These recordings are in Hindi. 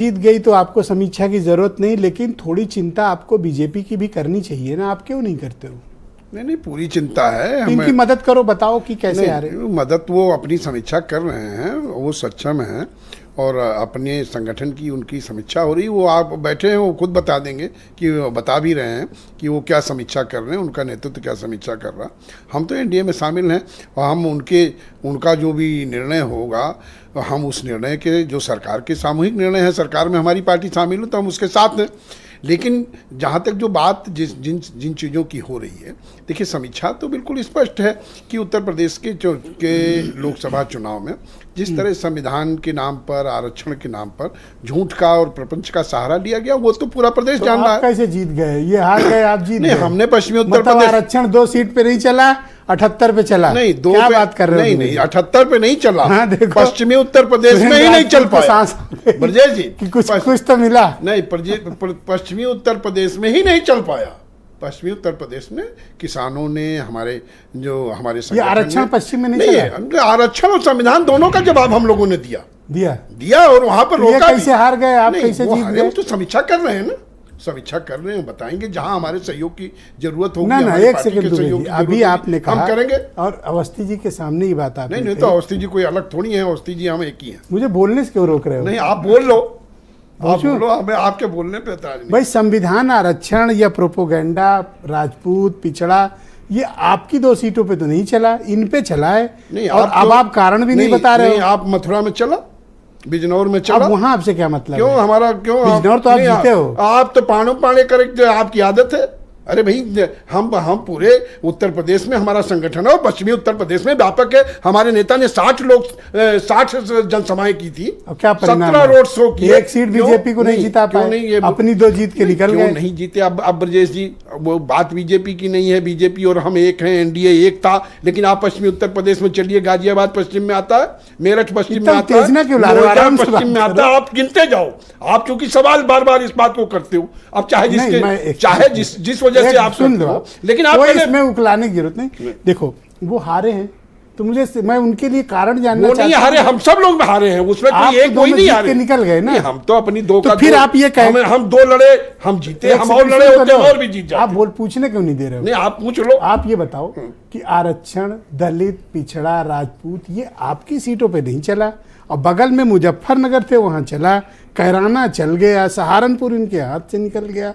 जीत गई तो आपको समीक्षा की जरूरत नहीं, लेकिन थोड़ी चिंता आपको बीजेपी की भी करनी चाहिए ना, आप क्यों नहीं करते हो? नहीं, पूरी चिंता है। इनकी मदद करो, बताओ कि कैसे आ रहे। मदद वो अपनी समीक्षा कर रहे हैं, वो सक्षम हैं और अपने संगठन की उनकी समीक्षा हो रही। वो आप बैठे हैं, वो खुद बता देंगे कि बता भी रहे हैं कि वो क्या समीक्षा कर रहे हैं, उनका नेतृत्व क्या समीक्षा कर रहा। हम तो एनडीए में शामिल हैं और हम उनका जो भी निर्णय होगा, हम उस निर्णय के, जो सरकार के सामूहिक निर्णय है, सरकार में हमारी पार्टी शामिल हो तो हम उसके साथ हैं। लेकिन जहाँ तक जो बात जिन चीज़ों की हो रही है, देखिए समीक्षा तो बिल्कुल स्पष्ट है कि उत्तर प्रदेश के लोकसभा चुनाव में जिस तरह संविधान के नाम पर, आरक्षण के नाम पर झूठ का और प्रपंच का सहारा लिया गया, वो तो पूरा प्रदेश जान रहा है। कैसे जीत गए? ये हार गए, आप जीत नहीं, हमने पश्चिमी उत्तर प्रदेश आरक्षण 2 सीट पे नहीं चला, 78 पे चला। नहीं, क्या बात कर रहे हो? नहीं 78 पे नहीं चला। हाँ, देखो, पश्चिमी उत्तर प्रदेश में ही नहीं चल पाया। ब्रजेश जी, कुछ तो मिला नहीं। पश्चिमी उत्तर प्रदेश में ही नहीं चल पाया। पश्चिमी उत्तर प्रदेश में किसानों ने, हमारे आरक्षण पश्चिम में नहीं चला। आरक्षण और संविधान दोनों का जवाब हम लोगों ने दिया और वहां पर रोका। कैसे हार गए आप? कैसे जीत गए? तो समीक्षा कर रहे हैं ना, समीक्षा कर रहे हैं, बताएंगे जहां हमारे सहयोग की जरूरत होगी। ना एक सेकंड, अभी आपने कहा हम करेंगे, और अवस्थी जी के सामने ही बात आप नहीं तो अवस्थी जी कोई अलग थोड़ी है, अवस्थी जी हम एक ही हैं। मुझे बोलने से क्यों रोक रहे हो? नहीं, आप बोल लो, आप बोलो, हमें आपके बोलने पे एतराज नहीं। भाई, संविधान, आरक्षण या प्रोपोगेंडा, राजपूत, पिछड़ा, ये आपकी 2 सीटों पे तो नहीं चला, इन पे चला है। नहीं, और अब आप कारण भी नहीं बता रहे हो। आप मथुरा में चला, बिजनौर में चला, अब वहां आपसे क्या मतलब? क्यों हमारा बिजनौर तो आप जीते हो। आप तो पाणे करेक्ट, आपकी आदत है। अरे भाई, हम पूरे उत्तर प्रदेश में हमारा संगठन है और पश्चिमी उत्तर प्रदेश में व्यापक है। हमारे नेता ने 60 जनसभाएं की थी, 17 रोड शो किए। एक सीट बीजेपी को नहीं जिता पाए, अपनी 2 जीत के निकल गए। नहीं जीते। अब ब्रजेश जी, वो बात बीजेपी की नहीं है। बीजेपी और हम एक हैं, एनडीए एक था। लेकिन आप पश्चिमी उत्तर प्रदेश में चलिए, गाजियाबाद पश्चिम में आता है, मेरठ पश्चिम में आता है, पश्चिम में आता है। आप गिनते जाओ। आप क्योंकि सवाल बार बार इस बात को करते हो, अब चाहे जिस वजह से आप सुन लो, लेकिन आप इसमें उकलाने की जरूरत नहीं। देखो, वो हारे हैं तो मैं उनके लिए कारण जानना चाहता हूं। नहीं हारे, हम सब लोग हारे हैं, उसमें कोई नहीं हारे, निकल गए ना। हम तो अपनी 2 का, फिर आप ये कहें हम 2 लड़े, हम जीते, हम और लड़े होते और भी जीत जाते। आप पूछने क्यों नहीं दे रहे हो? नहीं, आप पूछ लो। आप ये बताओ कि आरक्षण, दलित, पिछड़ा, राजपूत, ये आपकी सीटों पे नहीं चला, और बगल में मुजफ्फरनगर थे, वहां चला। कैराना चल गया, सहारनपुर इनके हाथ से निकल गया,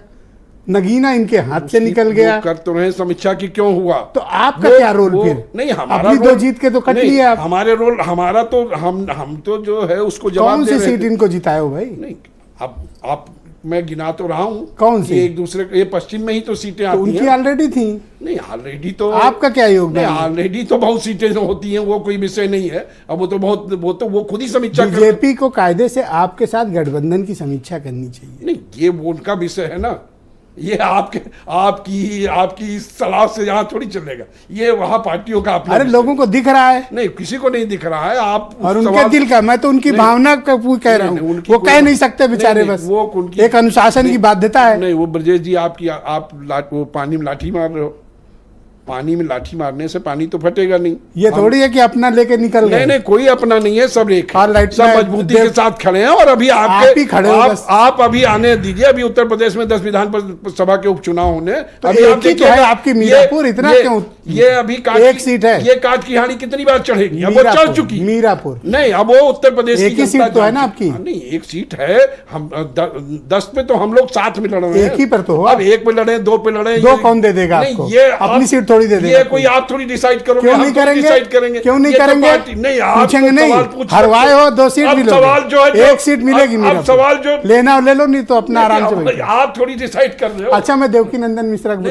नगीना इनके हाथ से निकल गया। कर तो रहे समीक्षा की, क्यों हुआ? तो आपका क्या रोल फिर? नहीं, हमारा अपनी 2 जीत के तो कट लिया आप। हमारे रोल, हमारा तो हम तो जो है उसको जवाब दे रहे हैं। कौन सी सीट इनको जिताए हो भाई? नहीं, आप मैं गिना तो रहा हूँ। कौन सी? एक दूसरे, ये पश्चिम में ही तो सीटें आती हैं। उनकी ऑलरेडी थी। नहीं, ऑलरेडी तो आपका क्या योगदान? ऑलरेडी तो बहुत सीटें होती हैं, वो कोई विषय नहीं है। अब वो खुद ही समीक्षा। बीजेपी को कायदे से आपके साथ गठबंधन की समीक्षा करनी चाहिए। नहीं, ये वो उनका विषय है ना, ये आपकी सलाह से यहाँ थोड़ी चलेगा। ये वहाँ पार्टियों का अपना। अरे लोगों को दिख रहा है। नहीं, किसी को नहीं दिख रहा है। आप और उनके दिल का, मैं तो उनकी भावना का कह रहा हूँ। वो कह नहीं सकते बेचारे, बस वो एक अनुशासन की बाध्यता है। नहीं, वो ब्रजेश जी, आप वो पानी में लाठी मार रहे हो। पानी में लाठी मारने से पानी तो फटेगा नहीं। ये थोड़ी है कि अपना लेके निकल गए। नहीं, कोई अपना नहीं है, सब एक है, सब मजबूती के साथ खड़े हैं। और अभी आप खड़े हो, आप अभी आने दीजिए। अभी उत्तर प्रदेश में 10 विधानसभा के उपचुनाव होने, तो अभी आप देखिए, आपकी मीरापुर इतना क्यों? ये अभी एक सीट है। ये काट की हाड़ी कितनी बार चढ़ेगी? अब वो चढ़ चुकी। मीरापुर नहीं, अब वो उत्तर प्रदेश की एक सीट तो है ना आपकी। नहीं, एक सीट है। हम 10 पे तो हम लोग साथ में लड़ रहे हैं। एक ही पर तो हो। अब 1 पे लड़े, 2 पे लड़े, 2 कौन दे देगा आपको? ये अपनी सीट थोड़ी दे देगा। कोई आप थोड़ी डिसाइड करोगे? क्यों नहीं करेंगे? क्यों नहीं करेंगे? नहीं, आप पूछेंगे नहीं। हरवाए हो 2 सीट मिलेगी। सवाल जो है, 1 सीट मिलेगी। अब सवाल जो लेना ले लो, नहीं तो अपना आराम से। आप थोड़ी डिसाइड कर रहे हो। अच्छा, मैं देवकी नंदन मिश्रा को